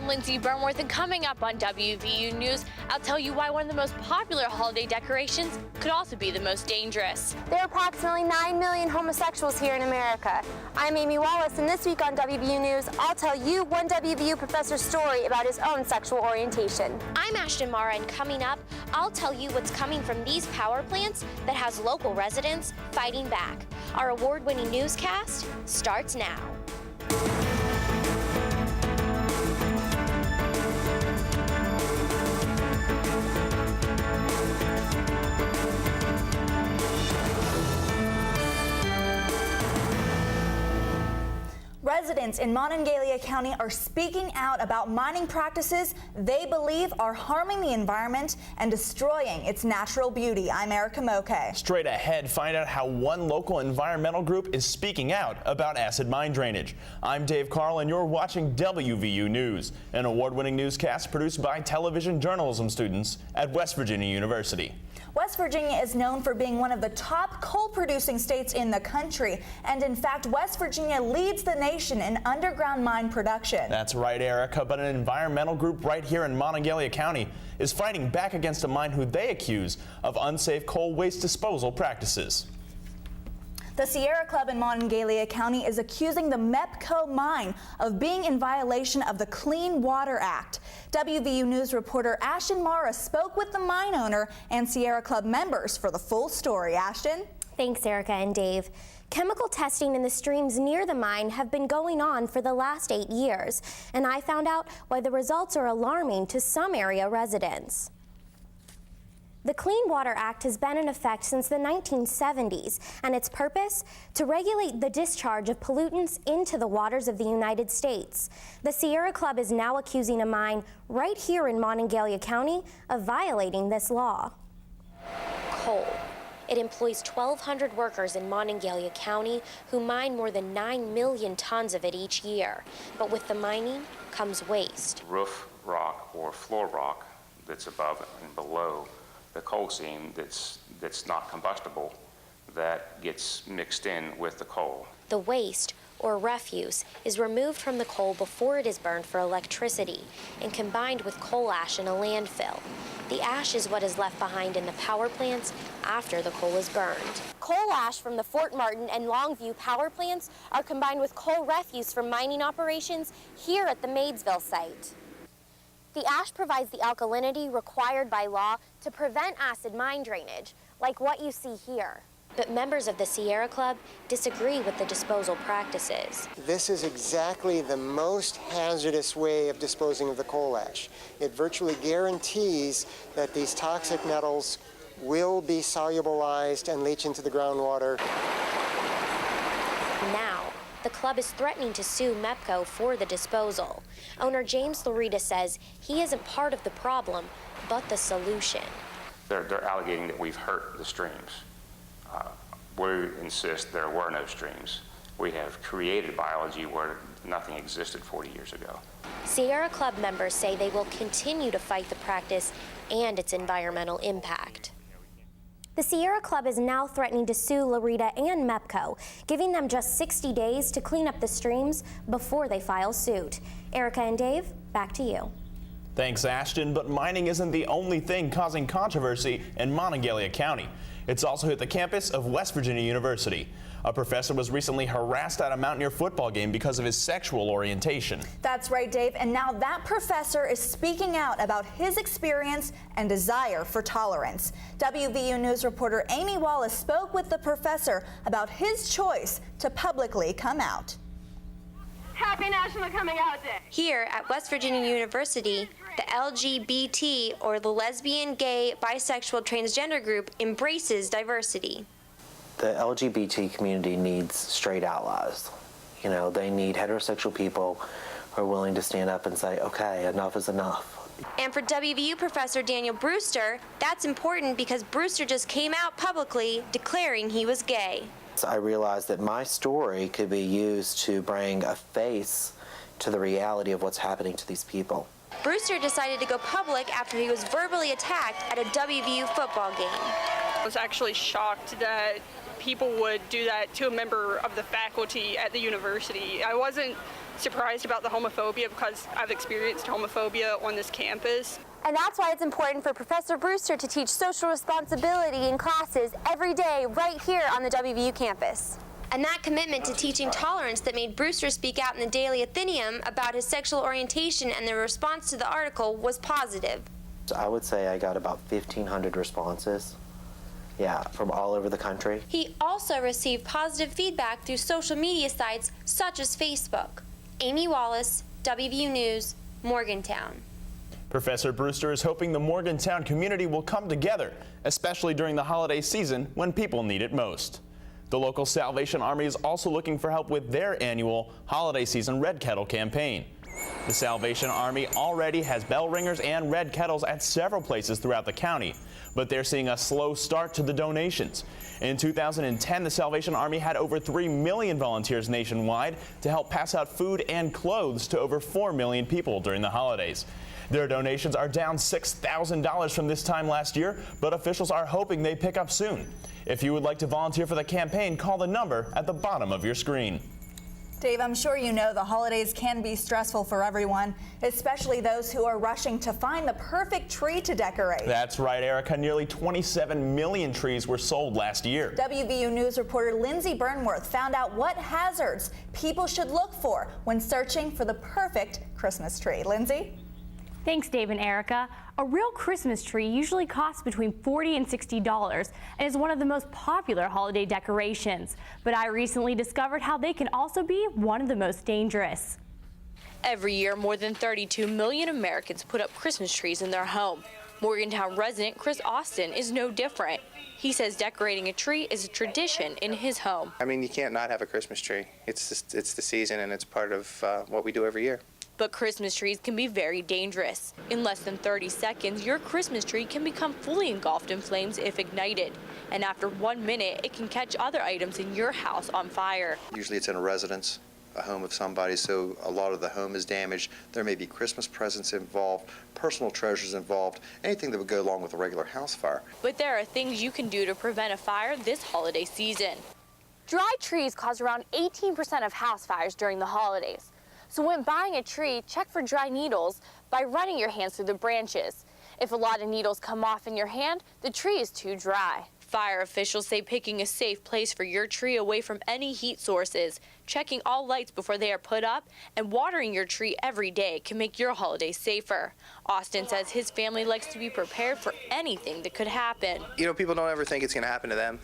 I'm Lindsay Burnworth, and coming up on WVU News, I'll tell you why one of the most popular holiday decorations could also be the most dangerous. There are approximately 9 million homosexuals here in America. I'm Amy Wallace, and this week on WVU News, I'll tell you one WVU professor's story about his own sexual orientation. I'm Ashton Mara, and coming up, I'll tell you what's coming from these power plants that has local residents fighting back. Our award-winning newscast starts now. Residents in Monongalia County are speaking out about mining practices they believe are harming the environment and destroying its natural beauty. I'm Erica Moke. Straight ahead, find out how one local environmental group is speaking out about acid mine drainage. I'm Dave Carl, and you're watching WVU News, an award-winning newscast produced by television journalism students at West Virginia University. West Virginia is known for being one of the top coal-producing states in the country, and in fact, West Virginia leads the nation in underground mine production. That's right, Erica, but an environmental group right here in Monongalia County is fighting back against a mine who they accuse of unsafe coal waste disposal practices. The Sierra Club in Monongalia County is accusing the MEPCO mine of being in violation of the Clean Water Act. WVU News reporter Ashton Mara spoke with the mine owner and Sierra Club members for the full story. Ashton? Thanks, Erica and Dave. Chemical testing in the streams near the mine have been going on for the last 8 years, and I found out why the results are alarming to some area residents. The Clean Water Act has been in effect since the 1970s, and its purpose? To regulate the discharge of pollutants into the waters of the United States. The Sierra Club is now accusing a mine right here in Monongalia County of violating this law. Coal. It employs 1,200 workers in Monongalia County who mine more than 9 million tons of it each year. But with the mining comes waste. Roof rock or floor rock that's above and below the coal seam that's not combustible, that gets mixed in with the coal. The waste, or refuse, is removed from the coal before it is burned for electricity and combined with coal ash in a landfill. The ash is what is left behind in the power plants after the coal is burned. Coal ash from the Fort Martin and Longview power plants are combined with coal refuse from mining operations here at the Maysville site. The ash provides the alkalinity required by law to prevent acid mine drainage, like what you see here. But members of the Sierra Club disagree with the disposal practices. This is exactly the most hazardous way of disposing of the coal ash. It virtually guarantees that these toxic metals will be solubilized and leach into the groundwater. Now, the club is threatening to sue MEPCO for the disposal. Owner James Loretta says he isn't part of the problem, but the solution. They're alleging that we've hurt the streams. We insist there were no streams. We have created biology where nothing existed 40 years ago. Sierra Club members say they will continue to fight the practice and its environmental impact. The Sierra Club is now threatening to sue Loretta and MEPCO, giving them just 60 days to clean up the streams before they file suit. Erica and Dave, back to you. Thanks, Ashton, but mining isn't the only thing causing controversy in Monongalia County. It's also hit the campus of West Virginia University. A professor was recently harassed at a Mountaineer football game because of his sexual orientation. That's right, Dave, and now that professor is speaking out about his experience and desire for tolerance. WVU News reporter Amy Wallace spoke with the professor about his choice to publicly come out. Happy National Coming Out Day! Here at West Virginia University, the LGBT, or the lesbian, gay, bisexual, transgender group, embraces diversity. The LGBT community needs straight allies. You know, they need heterosexual people who are willing to stand up and say, okay, enough is enough. And for WVU professor Daniel Brewster, that's important because Brewster just came out publicly declaring he was gay. I realized that my story could be used to bring a face to the reality of what's happening to these people. Brewster decided to go public after he was verbally attacked at a WVU football game. I was actually shocked that people would do that to a member of the faculty at the university. I wasn't surprised about the homophobia because I've experienced homophobia on this campus. And that's why it's important for Professor Brewster to teach social responsibility in classes every day right here on the WVU campus. And that commitment to teaching tolerance that made Brewster speak out in the Daily Athenaeum about his sexual orientation and the response to the article was positive. I would say I got about 1,500 responses. Yeah, from all over the country. He also received positive feedback through social media sites such as Facebook. Amy Wallace, WVU News, Morgantown. Professor Brewster is hoping the Morgantown community will come together, especially during the holiday season when people need it most. The local Salvation Army is also looking for help with their annual holiday season Red Kettle campaign. The Salvation Army already has bell ringers and red kettles at several places throughout the county, but they're seeing a slow start to the donations. In 2010, the Salvation Army had over 3 million volunteers nationwide to help pass out food and clothes to over 4 million people during the holidays. Their donations are down $6,000 from this time last year, but officials are hoping they pick up soon. If you would like to volunteer for the campaign, call the number at the bottom of your screen. Dave, I'm sure you know the holidays can be stressful for everyone, especially those who are rushing to find the perfect tree to decorate. That's right, Erica. Nearly 27 million trees were sold last year. WVU News reporter Lindsay Burnworth found out what hazards people should look for when searching for the perfect Christmas tree. Lindsay? Thanks, Dave and Erica. A real Christmas tree usually costs between $40 and $60 and is one of the most popular holiday decorations. But I recently discovered how they can also be one of the most dangerous. Every year, more than 32 million Americans put up Christmas trees in their home. Morgantown resident Chris Austin is no different. He says decorating a tree is a tradition in his home. I mean, you can't not have a Christmas tree. It's the season, and it's part of what we do every year. But Christmas trees can be very dangerous. In less than 30 seconds, your Christmas tree can become fully engulfed in flames if ignited. And after 1 minute, it can catch other items in your house on fire. Usually it's in a residence, a home of somebody, so a lot of the home is damaged. There may be Christmas presents involved, personal treasures involved, anything that would go along with a regular house fire. But there are things you can do to prevent a fire this holiday season. Dry trees cause around 18% of house fires during the holidays. So when buying a tree, check for dry needles by running your hands through the branches. If a lot of needles come off in your hand, the tree is too dry. Fire officials say picking a safe place for your tree away from any heat sources, checking all lights before they are put up, and watering your tree every day can make your holiday safer. Austin says his family likes to be prepared for anything that could happen. You know, people don't ever think it's going to happen to them,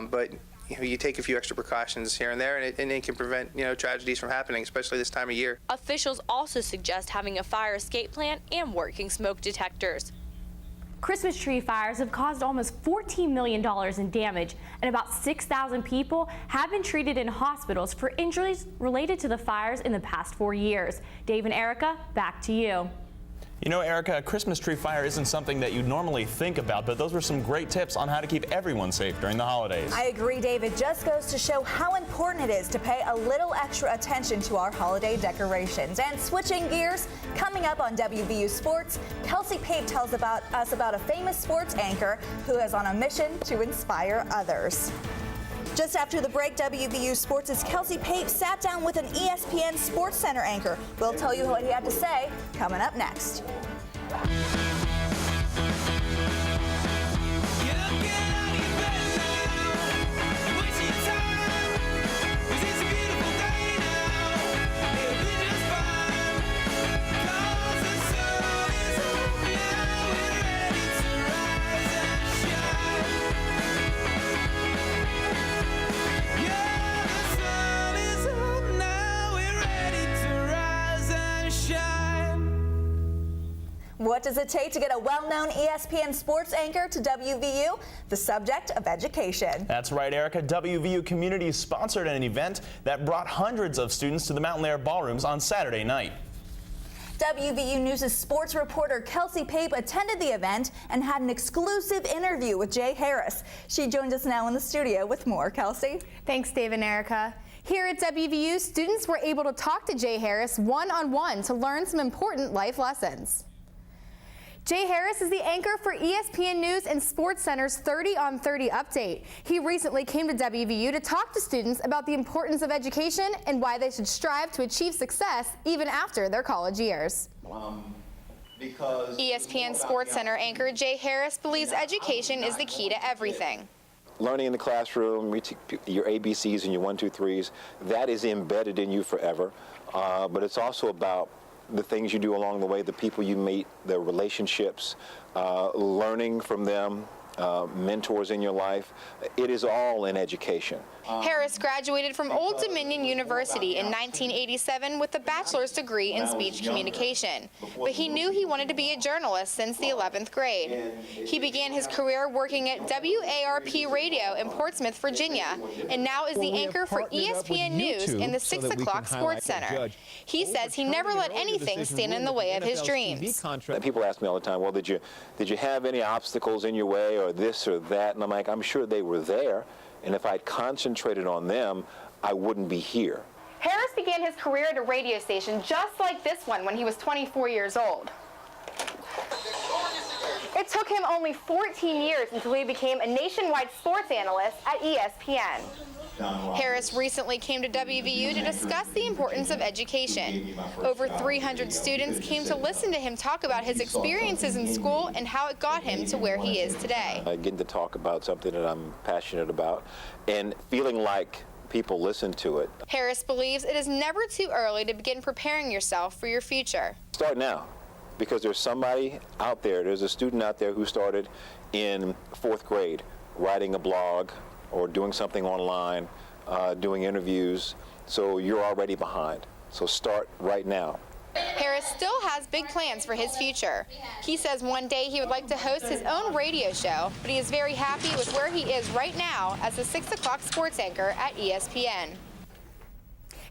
but you take a few extra precautions here and there, and it can prevent, tragedies from happening, especially this time of year. Officials also suggest having a fire escape plan and working smoke detectors. Christmas tree fires have caused almost $14 million in damage, and about 6,000 people have been treated in hospitals for injuries related to the fires in the past 4 years. Dave and Erica, back to you. You know, Erica, a Christmas tree fire isn't something that you normally think about, but those were some great tips on how to keep everyone safe during the holidays. I agree, Dave. It just goes to show how important it is to pay a little extra attention to our holiday decorations. And switching gears, coming up on WVU Sports, Kelsey Pape tells us about a famous sports anchor who is on a mission to inspire others. Just after the break, WVU Sports' Kelsey Pape sat down with an ESPN Sports Center anchor. We'll tell you what he had to say coming up next. What does it take to get a well-known ESPN sports anchor to WVU? The subject of education. That's right, Erica. WVU Community sponsored an event that brought hundreds of students to the Mountain Lair ballrooms on Saturday night. WVU News' sports reporter Kelsey Pape attended the event and had an exclusive interview with Jay Harris. She joins us now in the studio with more. Kelsey? Thanks, Dave and Erica. Here at WVU, students were able to talk to Jay Harris one-on-one to learn some important life lessons. Jay Harris is the anchor for ESPN News and Sports Center's 30 on 30 update. He recently came to WVU to talk to students about the importance of education and why they should strive to achieve success even after their college years. ESPN Sports Center anchor Jay Harris believes education is the key to everything. Learning in the classroom, your ABCs and your 1, 2, 3s, that is embedded in you forever. But it's also about the things you do along the way, the people you meet, the relationships, learning from them, mentors in your life. It is all in education. Harris graduated from Old Dominion University in 1987 with a bachelor's degree in speech communication. But he knew he wanted to be a journalist since the 11th grade. He began his career working at WARP Radio in Portsmouth, Virginia, and now is the anchor for ESPN News in the 6 o'clock Sports Center. He says he never let anything stand in the way of his dreams. People ask me all the time, well, did you have any obstacles in your way or this or that? And I'm like, I'm sure they were there. And if I'd concentrated on them, I wouldn't be here. Harris began his career at a radio station just like this one when he was 24 years old. It took him only 14 years until he became a nationwide sports analyst at ESPN. Harris recently came to WVU to discuss the importance of education. Over 300 students came to listen to him talk about his experiences in school and how it got him to where he is today. Getting to talk about something that I'm passionate about and feeling like people listen to it. Harris believes it is never too early to begin preparing yourself for your future. Start now, because there's somebody out there, there's a student out there who started in 4th grade writing a blog or doing something online, doing interviews, so you're already behind. So start right now. Harris still has big plans for his future. He says one day he would like to host his own radio show, but he is very happy with where he is right now as the 6 o'clock sports anchor at ESPN.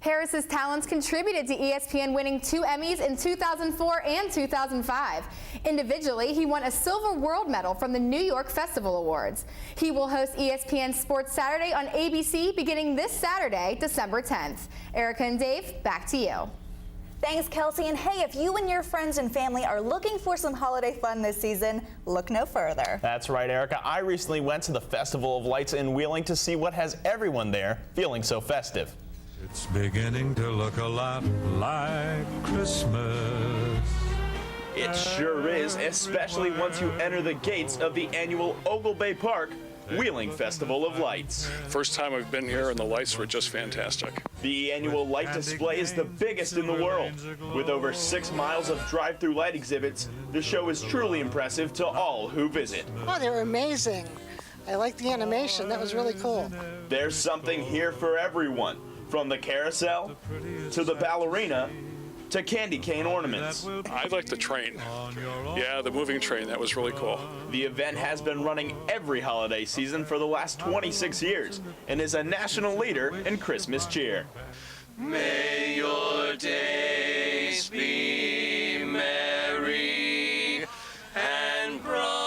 Harris's talents contributed to ESPN winning 2 Emmys in 2004 and 2005. Individually, he won a Silver World Medal from the New York Festival Awards. He will host ESPN Sports Saturday on ABC beginning this Saturday, December 10th. Erica and Dave, back to you. Thanks, Kelsey. And hey, if you and your friends and family are looking for some holiday fun this season, look no further. That's right, Erica. I recently went to the Festival of Lights in Wheeling to see what has everyone there feeling so festive. It's beginning to look a lot like Christmas. It sure is, especially once you enter the gates of the annual Ogle Bay Park Wheeling Festival of Lights. First time I've been here and the lights were just fantastic. The annual light display is the biggest in the world. With over 6 miles of drive-through light exhibits, the show is truly impressive to all who visit. Oh, they were amazing. I liked the animation. That was really cool. There's something here for everyone. From the carousel, to the ballerina, to candy cane ornaments. I like the train. Yeah, the moving train, that was really cool. The event has been running every holiday season for the last 26 years and is a national leader in Christmas cheer. May your days be merry and bright.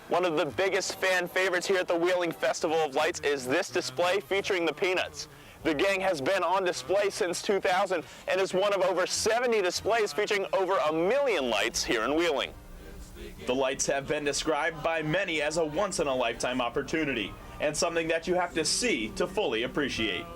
One of the biggest fan favorites here at the Wheeling Festival of Lights is this display featuring the Peanuts. The gang has been on display since 2000 and is one of over 70 displays featuring over 1 million lights here in Wheeling. The lights have been described by many as a once-in-a-lifetime opportunity and something that you have to see to fully appreciate.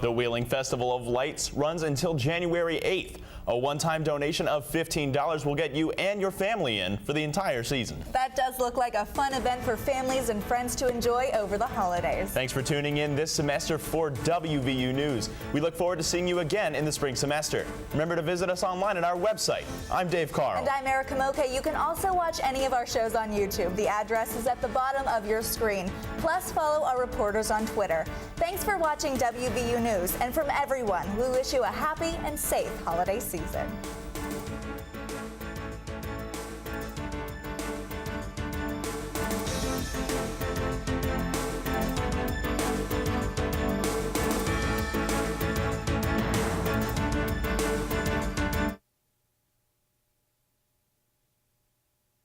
The Wheeling Festival of Lights runs until January 8th. A one-time donation of $15 will get you and your family in for the entire season. That does look like a fun event for families and friends to enjoy over the holidays. Thanks for tuning in this semester for WVU News. We look forward to seeing you again in the spring semester. Remember to visit us online at our website. I'm Dave Carl. And I'm Erica Moke. You can also watch any of our shows on YouTube. The address is at the bottom of your screen. Plus, follow our reporters on Twitter. Thanks for watching WVU News. And from everyone, we wish you a happy and safe holiday season.